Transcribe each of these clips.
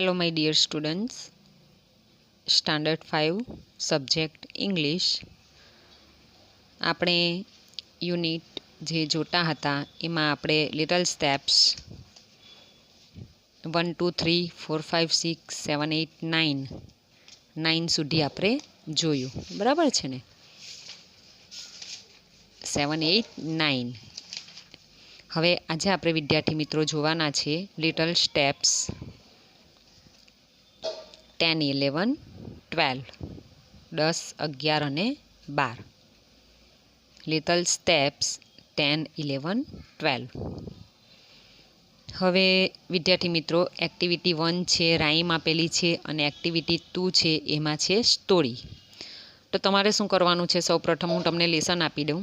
Hello my dear students, Standard 5 subject English. આપણે unit જે જોતા હતા એમાં આપણે લિટલ સ્ટેપ્સ 1 2 3 4 5 6 7 8 9 9 સુધી આપણે જોયું, બરાબર છે ને? 7 8 9. હવે આજે આપણે વિદ્યાર્થી મિત્રો જોવાના છે લિટલ સ્ટેપ્સ 10 11 12, 10 11 અને 12. Little steps 10 11 12. હવે વિદ્યાર્થી મિત્રો એક્ટિવિટી 1 છે, રાઇમ આપેલી છે, અને એક્ટિવિટી 2 છે એમાં છે સ્ટોરી. તો તમારે શું કરવાનું છે? સૌપ્રથમ હું તમને લેસન આપી દઉં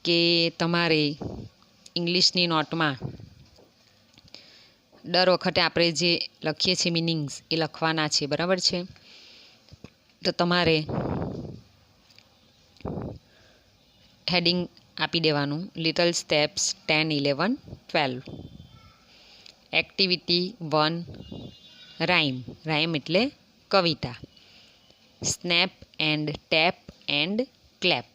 કે તમારે ઇંગ્લિશની નોટમાં દર વખતે આપણે જે લખીએ છીએ મિનિંગ્સ એ લખવાના છે, બરાબર છે? તો તમારે હેડિંગ આપી દેવાનું little steps 10 11 12. Activity 1 rhyme. Rhyme એટલે કવિતા. Snap and tap and clap.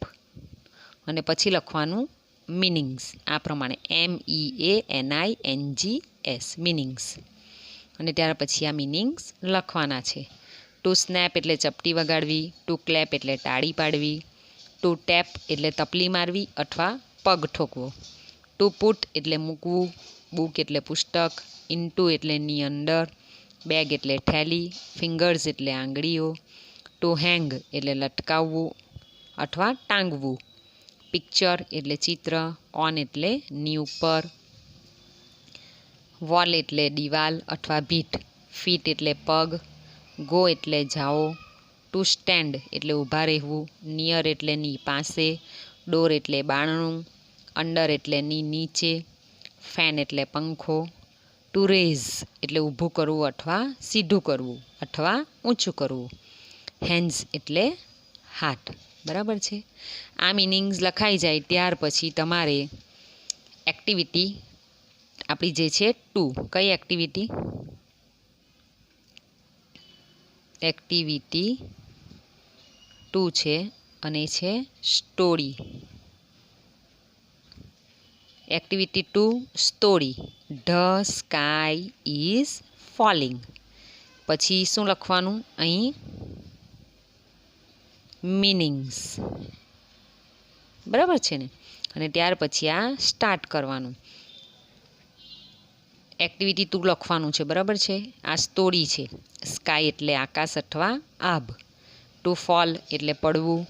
અને પછી લખવાનું મિનિંગ્સ આ પ્રમાણે MEANINGS મિનિંગ્સ. અને ત્યાર પછી આ મિનિંગ્સ લખવાના છે. ટુ સ્નેપ એટલે ચપટી વગાડવી, ટુ ક્લેપ એટલે તાળી પાડવી, ટુ ટેપ એટલે તપલી મારવી અથવા પગ ઠોકવો, ટુ પુટ એટલે મૂકવું, બુક એટલે પુસ્તક, ઇન્ટુ એટલે ની અંદર, બેગ એટલે થેલી, ફિંગર્સ એટલે આંગળીઓ, ટુ હેંગ એટલે લટકાવવું અથવા ટાંગવું, પિક્ચર એટલે ચિત્ર, ઓન એટલે ની ઉપર, વોલ એટલે દિવાલ અથવા ભીંત, ફીટ એટલે પગ, ગો એટલે જાઓ, ટુ સ્ટેન્ડ એટલે ઊભા રહેવું, નિયર એટલે ની પાસે, ડોર એટલે બારણું, અંડર એટલે ની નીચે, ફેન એટલે પંખો, ટુ રેઝ એટલે ઊભું કરવું અથવા સીધું કરવું અથવા ઊંચું કરવું, હેન્ડ્સ એટલે હાથ, બરાબર છે? આ મિનિંગ્સ લખાઈ જાય ત્યાર પછી તમારે એક્ટિવિટી આપણી જે છે 2, કઈ એક્ટિવિટી? એક્ટિવિટી 2 છે અને છે story. Activity 2 story. The sky is falling. પછી શું લખવાનું અહીં? મિનિંગ્સ, બરાબર છે ને? અને ત્યાર પછી આ સ્ટાર્ટ કરવાનું. એક્ટિવિટી 2 લખવાનું છે, બરાબર છે? આ સ્ટોરી છે. સ્કાય એટલે આકાશ અથવા આભ, ટુ ફોલ એટલે પડવું,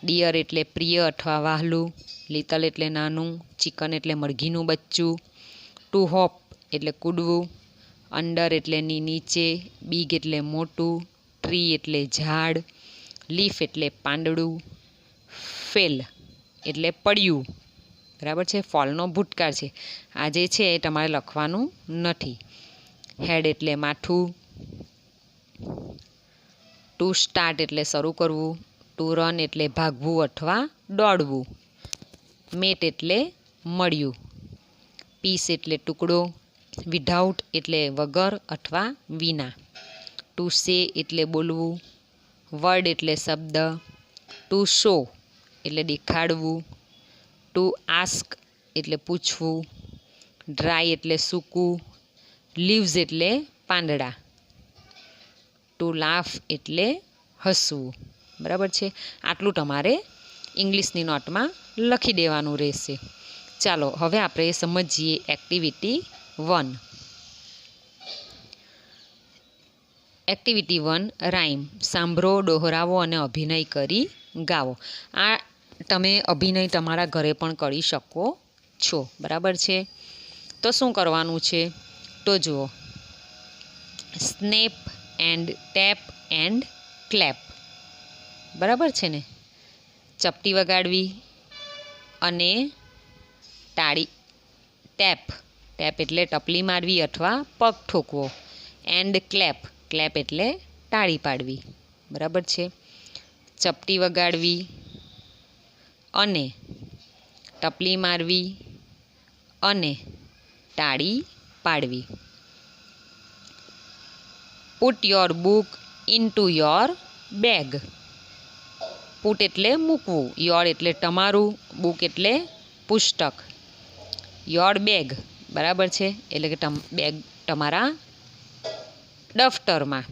ડિયર એટલે પ્રિય અથવા વહાલું, લિટલ એટલે નાનું, ચિકન એટલે મરઘીનું બચ્ચું, ટુ હોપ એટલે કૂદવું, અંડર એટલે ની નીચે, બિગ એટલે મોટું, ટ્રી એટલે ઝાડ, લીફ એટલે પાંદડું, ફેલ એટલે પડ્યું, બરાબર છે? ફોલનો ભૂતકાળ છે. આ જે છે એ તમારે લખવાનું નથી. હેડ એટલે માથું, ટુ સ્ટાર્ટ એટલે શરૂ કરવું, ટુ રન એટલે ભાગવું અથવા દોડવું, મેટ એટલે મળ્યું, પીસ એટલે ટુકડો, વિધાઉટ એટલે વગર અથવા વિના, ટુ સે એટલે બોલવું, વર્ડ એટલે શબ્દ, ટુ શો એટલે દેખાડવું, ટુ આસ્ક એટલે પૂછવું, ડ્રાય એટલે સૂકું, લીવ્સ એટલે પાંદડા, ટુ લાફ એટલે હસવું, બરાબર છે? આટલું તમારે ઇંગ્લિશની નોટમાં લખી દેવાનું રહેશે. ચાલો હવે આપણે સમજીએ એક્ટિવિટી 1. Activity 1 rhyme. સાંભળો, દોહરાવો અને અભિનય કરી ગાઓ. આ તમે અભિનય તમારા ઘરે પણ કરી શકો છો, બરાબર છે? તો શું કરવાનું છે? તો જુઓ, snap and tap and clap, બરાબર છે ને? ચપટી વગાડવી અને તાળી, ટેપ ટેપ એટલે ટપલી મારવી અથવા પગ ઠોકવો, એન્ડ ક્લેપ ક્લેપ એટલે તાળી પાડવી, બરાબર છે? ચપટી વગાડવી અને ટપલી મારવી અને તાળી પાડવી. Put your book into your bag. Put એટલે મૂકવું, યોર એટલે તમારું, બુક એટલે પુસ્તક, યોર બેગ બરાબર છે, એટલે કે બેગ તમારા દફતરમાં.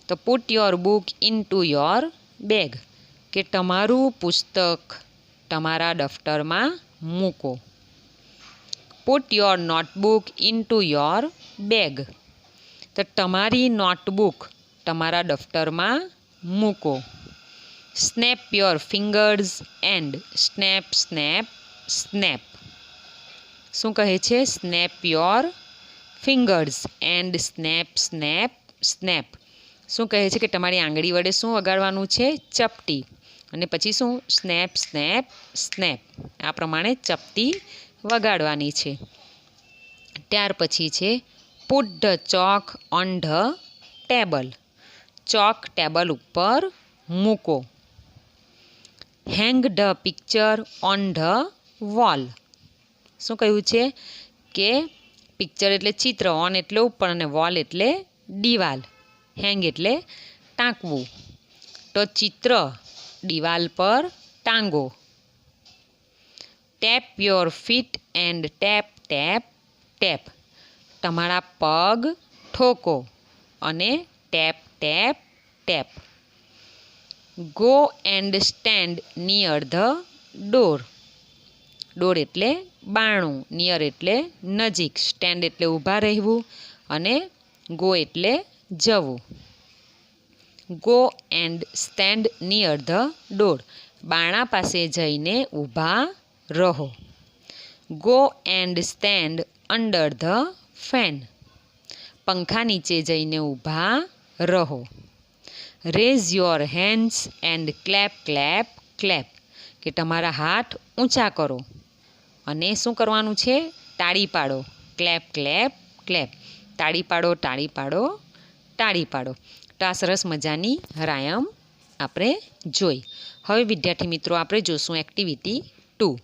તો put your book into your bag કે તમારું પુસ્તક તમારા દફતરમાં મૂકો. Put your notebook into your bag તો તમારી નોટબુક તમારા દફતરમાં મૂકો. Snap your fingers and snap snap snap. શું કહે છે? Snap your fingers and snap snap snap. શું કહે છે કે તમારી આંગળી વડે શું વગાડવાનું છે? ચપટી. અને પછી શું? Snap snap snap. આ પ્રમાણે ચપટી વગાડવાની છે. ત્યાર પછી છે put the chalk on the table. Chalk table ઉપર મૂકો. Hang the picture on the wall. શું કહ્યું છે કે પિક્ચર એટલે ચિત્ર, ઓન એટલે ઉપર અને વોલ એટલે દિવાલ, હેંગ એટલે ટાંકવું. તો ચિત્ર દિવાલ પર ટાંગો. Tap your feet and tap tap tap. તમારા પગ ઠોકો અને tap tap tap. Go and stand near the door. Door એટલે બારણું, નિયર એટલે નજીક, સ્ટેન્ડ એટલે ઊભા રહેવું અને ગો એટલે જવું. Go and stand near the door. બારણા પાસે જઈને ઊભા રહો. Go and stand under the fan. પંખા નીચે જઈને ઊભા રહો. Raise your hands and clap clap clap. કે તમારા હાથ ઊંચા કરો અને શું કરવાનું છે? તાળી પાડો. Clap clap clap. તાળી પાડો, તાળી પાડો, તાળી પાડો. તો આ સરસ મજાની રાયમ આપણે જોઈ. હવે વિદ્યાર્થી મિત્રો આપણે જોશું એક્ટિવિટી 2.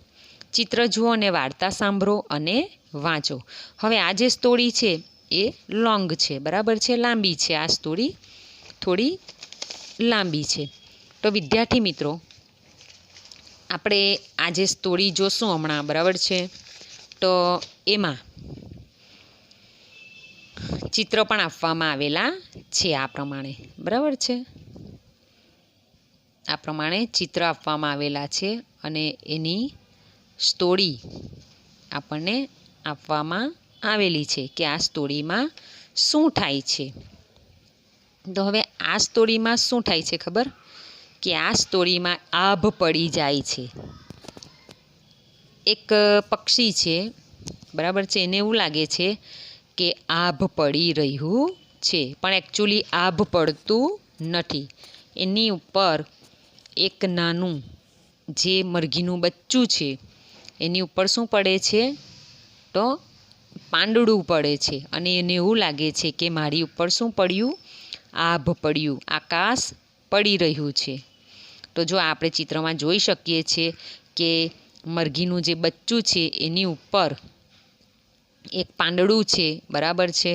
ચિત્ર જુઓ અને વાર્તા સાંભળો અને વાંચો. હવે આ જે સ્ટોરી છે એ લોંગ છે, બરાબર છે, લાંબી છે. આ સ્ટોરી થોડી લાંબી છે. તો વિદ્યાર્થી મિત્રો આપણે આ જે સ્ટોરી જોશું હમણાં, બરાબર છે, તો એમાં ચિત્ર પણ આપવામાં આવેલા છે આ પ્રમાણે, બરાબર છે. આ પ્રમાણે ચિત્ર આપવામાં આવેલા છે અને એની સ્ટોરી આપણને આપવામાં આવેલી છે કે આ સ્ટોરીમાં શું થાય છે. તો હવે આ સ્ટોરીમાં શું થાય છે ખબર? કે આ સ્ટોરીમાં આભ પડી જાય છે. એક પક્ષી છે, બરાબર છે, એને એવું લાગે છે કે આભ પડી રહ્યું છે, પણ એકચ્યુઅલી આભ પડતું નથી. એની ઉપર એક નાનું જે મરઘીનું બચ્ચું છે એની ઉપર શું પડે છે? તો પાંદડું પડે છે અને એને એવું લાગે છે કે મારી ઉપર શું પડ્યું? આભ પડ્યું, આકાશ પડી રહ્યું છે. તો જો આપણે ચિત્રમાં જોઈ શકીએ છીએ કે મરઘીનું જે બચ્ચું છે એની ઉપર એક પાંદડું છે, બરાબર છે.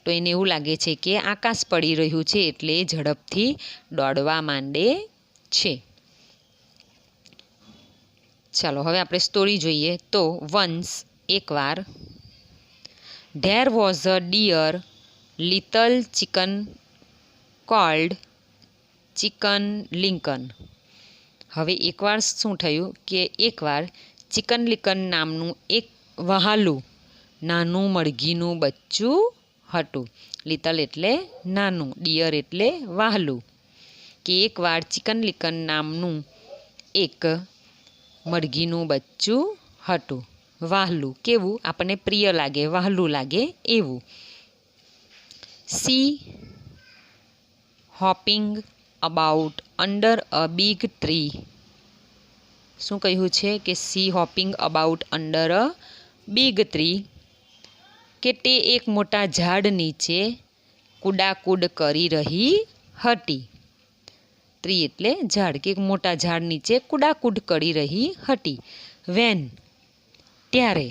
તો એને એવું લાગે છે કે આકાશ પડી રહ્યું છે, એટલે ઝડપથી દોડવા માંડે છે. ચાલો હવે આપણે સ્ટોરી જોઈએ. તો વન્સ, એકવાર, there was a dear little chicken called Chicken Licken. હવે એકવાર શું થયું કે એકવાર ચિકન લિંકન નામનું એક વહાલું નાનું મરઘીનું બચ્ચું હતું. લિટલ એટલે નાનું, ડિયર એટલે વહાલું. કે એકવાર ચિકન લિંકન નામનું એક મરઘીનું બચ્ચું હતું. વહાલું કેવું? આપણને પ્રિય લાગે, વહાલું લાગે એવું. C hoping about under a big tree. શું કહ્યું છે કે C hoping about under a big tree, કે તે એક મોટા ઝાડ નીચે કુડાકુડ કરી રહી હતી. ટ્રી એટલે ઝાડ, કે એક મોટા ઝાડ નીચે કુડાકુડ કરી રહી હતી. વેન, ત્યારે,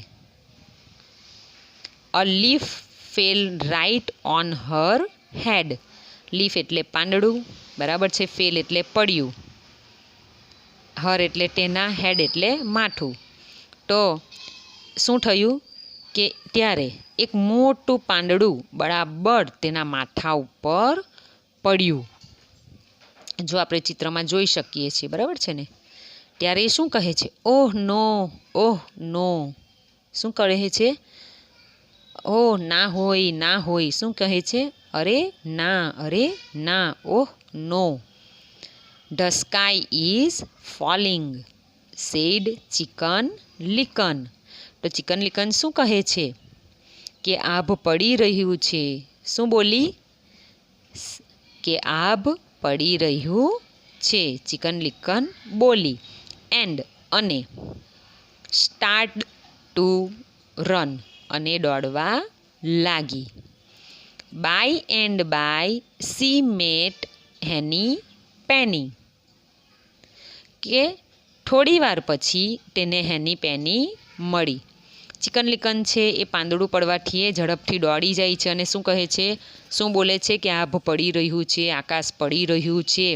a leaf fell right on her head. Leaf એટલે પાંદડું, બરાબર છે. ફેલ એટલે પડ્યું, હર એટલે તેના, હેડ એટલે માથું. તો શું થયું કે ત્યારે એક મોટું પાંદડું બરાબર તેના માથા ઉપર પડ્યું. જો આપણે ચિત્રમાં જોઈ શકીએ છીએ, બરાબર છે ને. ત્યારે એ શું કહે છે? ઓહ નો, ઓહ નો. શું કહે છે? ઓહ ના હોય, ના હોય. શું કહે છે? અરે ના, ઓહ નો. The sky is falling, said Chicken Licken. તો ચિકન લિકન શું કહે છે? કે આભ પડી રહ્યું છે. શું બોલી? કે આભ પડી રહ્યું છે, ચિકન લિકન બોલી. એન્ડ અને, સ્ટાર્ટ ટુ રન અને દોડવા લાગી. By and by she met Henny Penny. કે થોડી વાર પછી તેને હેની પેની મળી. ચિકન લિકન છે એ પાંદડું પડવાથી એ ઝડપથી દોડી જાય છે અને શું કહે છે? શું બોલે છે? કે આભ પડી રહ્યું છે, આકાશ પડી રહ્યું છે,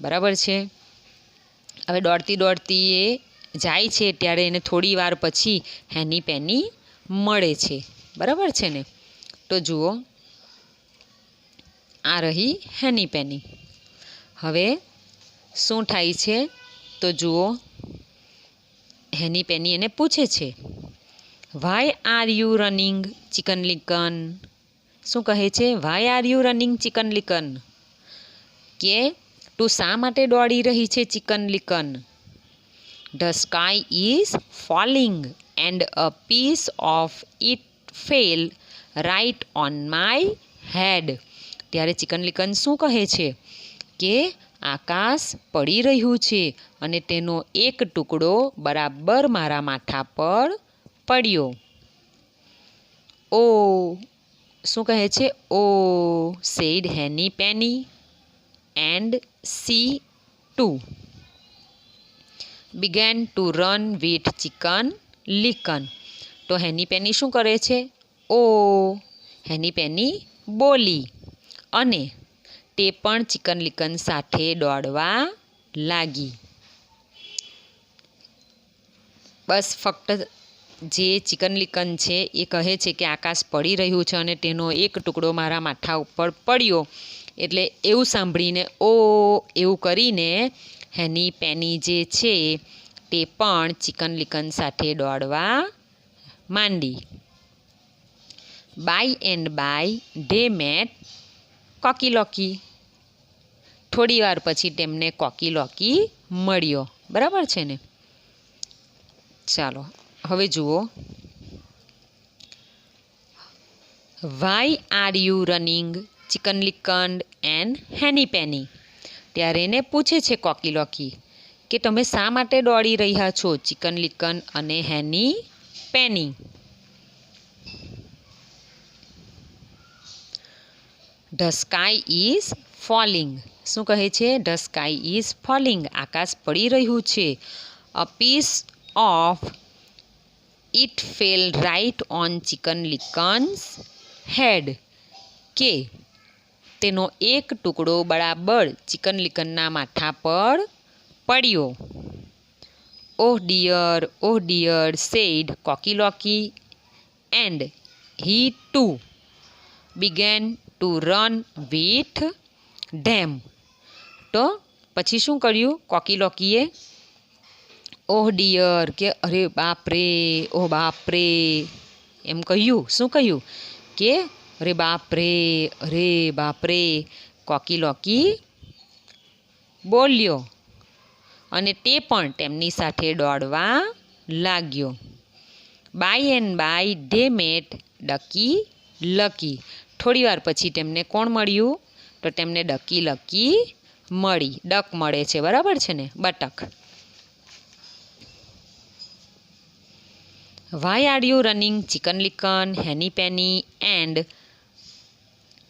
બરાબર છે. હવે દોડતી એ જાય છે ત્યારે એને થોડી વાર પછી હેની પેની મળે છે, બરાબર છે ને. તો જુઓ, આ રહી હેની પેની. હવે શું થાય છે? તો જુઓ, હેની પેની એને પૂછે છે, why are you running Chicken Licken. શું કહે છે? Why are you running Chicken Licken. કે તું શા માટે દોડી રહી છે Chicken Licken? The sky is falling and a piece of it fell right on my head. ત્યારે ચિકન લિકન શું કહે છે? કે આકાશ પડી રહ્યું છે અને તેનો એક ટુકડો બરાબર મારા માથા પર પડ્યો. ઓ, શું કહે છે? Oh, said Henny Penny and she too began to run with chicken licken. તો હેની પેની શું કરે છે? ઓ, હેની પેની બોલી અને તે પણ ચિકન લિકન સાથે દોડવા લાગી. બસ ફક્ત જે ચિકન લિકન છે એ કહે છે કે આકાશ પડી રહ્યું છે અને તેનો એક ટુકડો મારા માથા ઉપર પડ્યો. એટલે એવું સાંભળીને ઓ એવું કરીને હેની પેની જે છે તે પણ ચિકન લિકન સાથે દોડવા માંડી. By and by they met Cocky Locky. થોડી વાર પછી તેમને કોકી લોકી મળ્યો, બરાબર છે ને. ચાલો હવે જુઓ, why are you running Chicken Licken and Henny Penny. ત્યારે એને પૂછે છે કોકી લોકી કે તમે શા માટે દોડી રહ્યા છો ચિકન લિકન અને Henny Penny. The sky is falling. શું કહે છે? The sky is falling. આકાશ પડી રહ્યું છે. A piece of it fell right on Chicken Licken's head. કે તેનો એક ટુકડો બરાબર ચિકન લિકનના માથા પર પડ્યો. Oh dear said Cocky Locky and he too began to run with them. તો પછી શું કર્યું કોકી લોકીએ? ઓહ ડિયર, કે અરે બાપરે, ઓહ બાપરે એમ કહ્યું. શું કહ્યું? કે અરે બાપરે કોકી લોકી બોલ્યો અને તે પણ તેમની સાથે દોડવા લાગ્યો. By and by they met Ducky Lucky. થોડી વાર પછી તેમને કોણ મળ્યું? તો તેમને ડકી લકી મળી. ડક મળે છે, બરાબર છે ને, બતક. Why are you running Chicken Licken Henny Penny and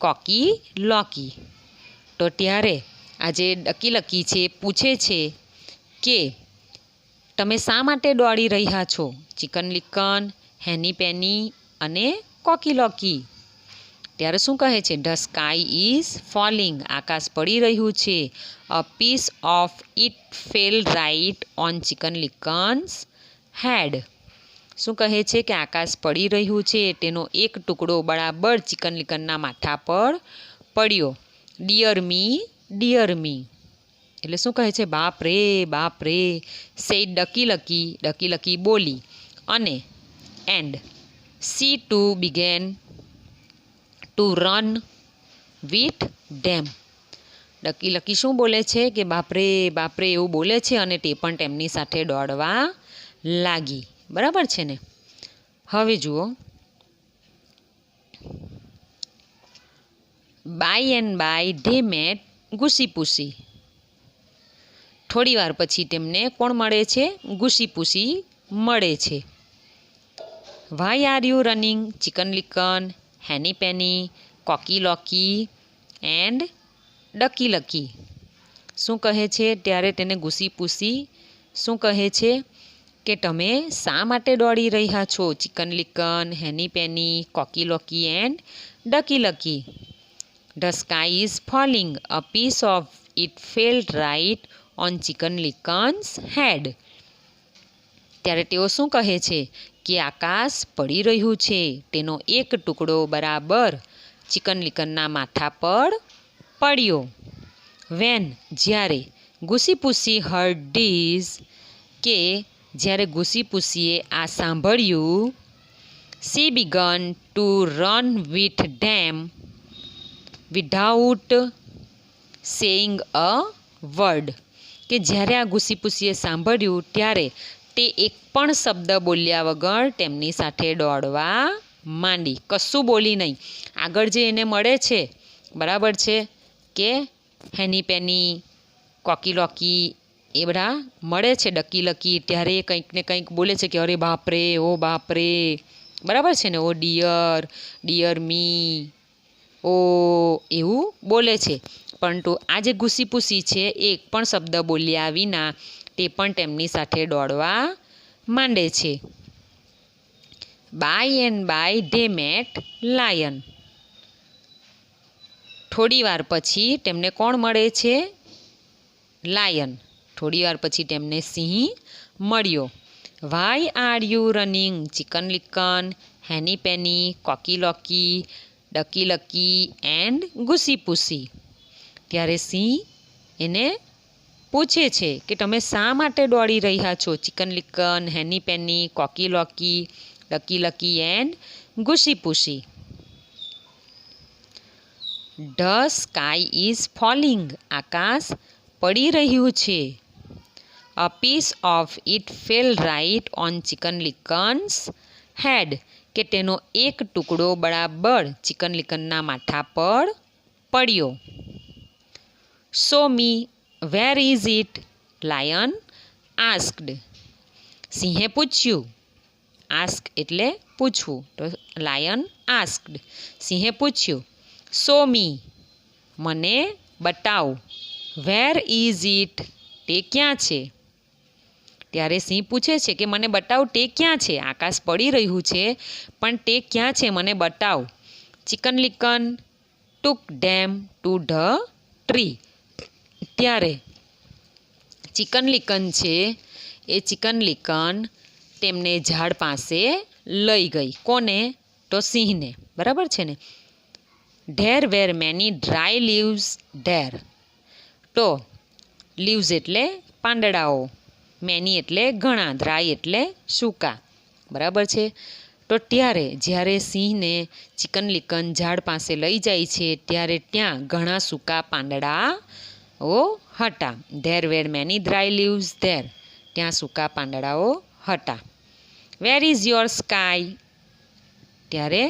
Cocky Locky. તો ત્યારે આજે ડકી લકી છે પૂછે છે કે તમે શા માટે દોડી રહ્યા છો ચિકન લિકન હેની પેની અને કોકી લોકી. ત્યારે શું કહે છે? ધ સ્કાય ઇઝ ફોલિંગ, આકાશ પડી રહ્યું છે. A piece of it fell right on Chicken Licken's head. શું કહે છે કે આકાશ પડી રહ્યું છે, તેનો એક ટુકડો બરાબર ચિકન લિકનના માથા પર પડ્યો. ડિયર મી એટલે શું કહે છે? બાપ રે, બાપ રે. સેડ ડકી લકી બોલી. અને and she too began to run with them. Ducky Lucky શું બોલે છે કે બાપરે બાપરે એવું બોલે છે, અને તે પણ તેમની સાથે દોડવા લાગી. બરાબર છે ને? હવે જુઓ, by and by they met Goosey Poosey. થોડી વાર પછી તેમને કોણ મળે છે? ગુસીપુસી મળે છે. Why are you running? Chicken Licken, Henny Penny, Cocky Locky and Ducky Lucky. શું કહે છે? ત્યારે તેને ગુસીપુસી શું કહે છે કે તમે શા માટે દોડી રહ્યા છો? Chicken Licken, Henny Penny, Cocky Locky and Ducky Lucky. The sky is falling. A piece of it fell right on Chicken Licken's head. ત્યારે તેઓ શું કહે છે કે આકાશ પડી રહ્યું છે, તેનો એક ટુકડો બરાબર ચિકન લિકનના માથા પર પડ્યો. વેન જ્યારે ગુસીપુસી હર્ડ ધીસ કે જ્યારે ગુસીપુસીએ આ સાંભળ્યું. C began to run with them without saying a word. કે જ્યારે આ ગુસીપુસીએ સાંભળ્યું ત્યારે તે એક પણ શબ્દ બોલ્યા વગર તેમની સાથે દોડવા માંડી. કશું બોલી નહીં. આગળ જે એને મળે છે, બરાબર છે, કે હેની પેની, કોકી લોકી એ બધા મળે છે, ડકી લકી, ત્યારે એ કંઈક ને કંઈક બોલે છે કે અરે બાપરે, ઓ બાપરે. બરાબર છે ને? ઓ ડિયર મી, ઓ એવું બોલે છે. પરંતુ આ જે ગુસીપુસી છે એ એક પણ શબ્દ બોલ્યા વિના તે પણ તેમની સાથે દોડવા માંડે છે. By and by they met lion. થોડી વાર પછી તેમને કોણ મળે છે? લાયન. થોડી વાર પછી તેમને સિંહ મળ્યો. Why are you running? Chicken Licken, Henny Penny, Cocky Locky, Ducky Lucky and Goosey Poosey. ત્યારે સિંહ એને પૂછે છે કે તમે શા માટે દોડી રહ્યા છો? Chicken Licken, Henny Penny, Cocky Locky, Ducky Lucky and Goosey Poosey. The sky is falling. આકાશ પડી રહ્યું છે. A piece of it fell right on Chicken Licken's head. કે તેનો એક ટુકડો બરાબર ચિકન લિકનના માથા પર પડ્યો. Show me where is it? Lion asked. સિંહે પૂછ્યું. આસ્ક એટલે પૂછવું, તો લાયન આસ્કડ. સિંહે પૂછ્યું. શો મી મને બતાવ. Where is it? તે ક્યાં છે? ત્યારે સિંહ પૂછે છે કે મને બતાવ, તે ક્યાં છે? આકાશ પડી રહ્યું છે, પણ તે ક્યાં છે? મને બતાવ. Chicken Licken took them to the tree. ત્યારે ચિકન લિકન છે એ ચિકન લિકન તેમને ઝાડ પાસે લઈ ગઈ. કોને? તો સિંહને. બરાબર છે ને? There were many dry leaves there. તો લીવ્સ એટલે પાંદડાઓ, મેની એટલે ઘણા, ડ્રાય એટલે સૂકા. બરાબર છે? તો ત્યારે જ્યારે સિંહને ચિકન લિકન ઝાડ પાસે લઈ જાય છે ત્યારે ત્યાં ઘણા સૂકા પાંદડાઓ હતા. There were many dry leaves there. ત્યાં સૂકા પાંદડાઓ હતા. Where is your sky? ત્યારે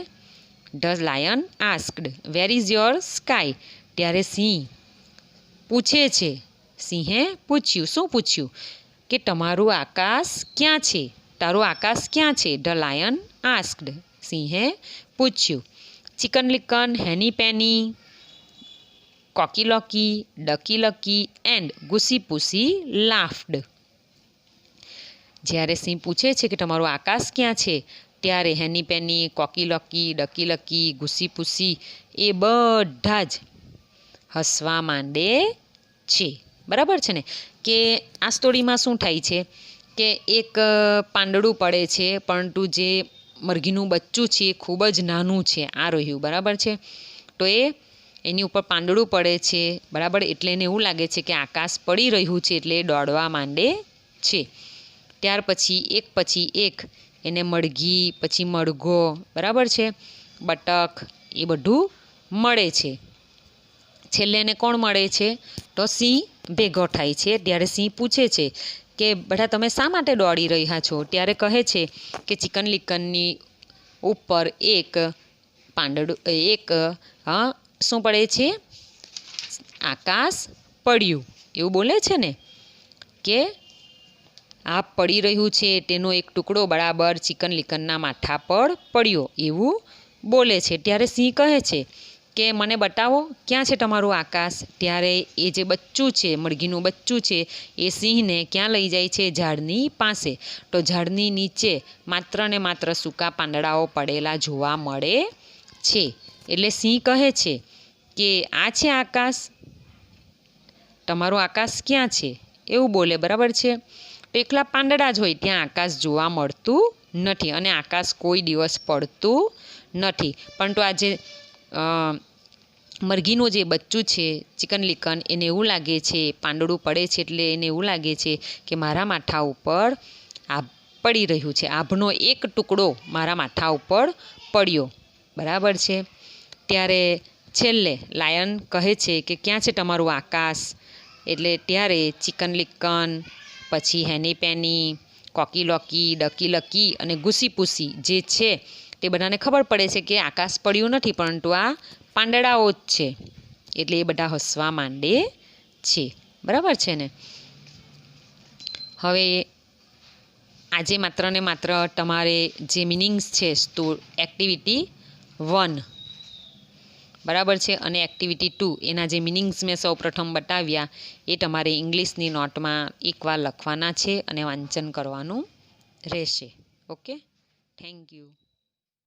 the lion asked. Where is your sky? ત્યારે સિંહ પૂછે છે. સિંહે પૂછ્યું. શું પૂછ્યું? કે તમારું આકાશ ક્યાં છે? તારું આકાશ ક્યાં છે? The lion asked. સિંહે પૂછ્યું. Chicken Licken, Henny Penny, Cocky Locky, Ducky Lucky and Goosey Poosey laughed. જ્યારે સિંહ પૂછે છે કે તમારું આકાશ ક્યાં છે, ત્યારે હેની પેની, કોકી લકી, ડકી લકી, ઘૂસી પૂસી એ બધા જ હસવા માંડે છે. બરાબર છે ને? કે આ સ્ટોરીમાં શું થાય છે કે એક પાંદડું પડે છે, પરંતુ જે મરઘીનું બચ્ચું છે એ ખૂબ જ નાનું છે. આ રહ્યું, બરાબર છે? તો એની ઉપર પાંદડું પડે છે, બરાબર? એટલે એને એવું લાગે છે કે આકાશ પડી રહ્યું છે, એટલે એ દોડવા માંડે છે. ત્યાર પછી એક એને મરઘી, પછી મરઘો, બરાબર છે, બતક એ બધું મળે છે. છેલ્લે એને કોણ મળે છે? તો સિંહ ભેગો થાય છે. ત્યારે સિંહ પૂછે છે કે બેટા તમે શા માટે દોડી રહ્યા છો? ત્યારે કહે છે કે ચિકન લિકનની ઉપર એક પાંદડું શું પડે છે? આકાશ પડ્યું. એવું બોલે છે ને કે આ પડી રહ્યું છે તેનો એક ટુકડો બરાબર ચિકન લિકનના માથા પર પડ્યો, એવું બોલે છે. ત્યારે સિંહ કહે છે કે મને બતાવો ક્યાં છે તમારું આકાશ? ત્યારે એ જે બચ્ચું છે, મરઘીનું બચ્ચું છે, એ સિંહને ક્યાં લઈ જાય છે? ઝાડની પાસે. તો ઝાડની નીચે માત્ર ને માત્ર સૂકા પાંદડાઓ પડેલા જોવા મળે છે. એટલે સિંહ કહે છે કે આ છે આકાશ, તમારું આકાશ ક્યાં છે? એવું બોલે, બરાબર છે? તો એકલા પાંદડા જ હોય, ત્યાં આકાશ જોવા મળતું નથી, અને આકાશ કોઈ દિવસ પડતું નથી. પરંતુ આજે મરઘીનું જે બચ્ચું છે ચિકન લિકન, એને એવું લાગે છે, પાંદડું પડે છે એટલે એને એવું લાગે છે કે મારા માથા ઉપર આભ પડી રહ્યું છે, આભનો એક ટુકડો મારા માથા ઉપર પડ્યો, બરાબર છે? ત્યારે છેલ્લે લાયન કહે છે કે ક્યાં છે તમારું આકાશ? એટલે ત્યારે ચિકન લિકન, પછી Heni Penny, Cocky Locky, Ducky lucky અને ઘૂસી પૂસી જે છે તે બધાને ખબર પડે છે કે આકાશ પડ્યું નથી, પરંતુ આ પાંદડાઓ જ છે. એટલે એ બધા હસવા માંડે છે. બરાબર છે ને? હવે આજે માત્ર ને માત્ર તમારે જે મિનિંગ્સ છે એક્ટિવિટી 1, બરાબર છે, અને એક્ટિવિટી 2 એના જે મિનિંગ્સ મેં સૌ પ્રથમ બતાવ્યા એ તમારે ઇંગ્લિશની નોટમાં એકવાર લખવાના છે અને વાંચન કરવાનું રહેશે. Okay, thank you.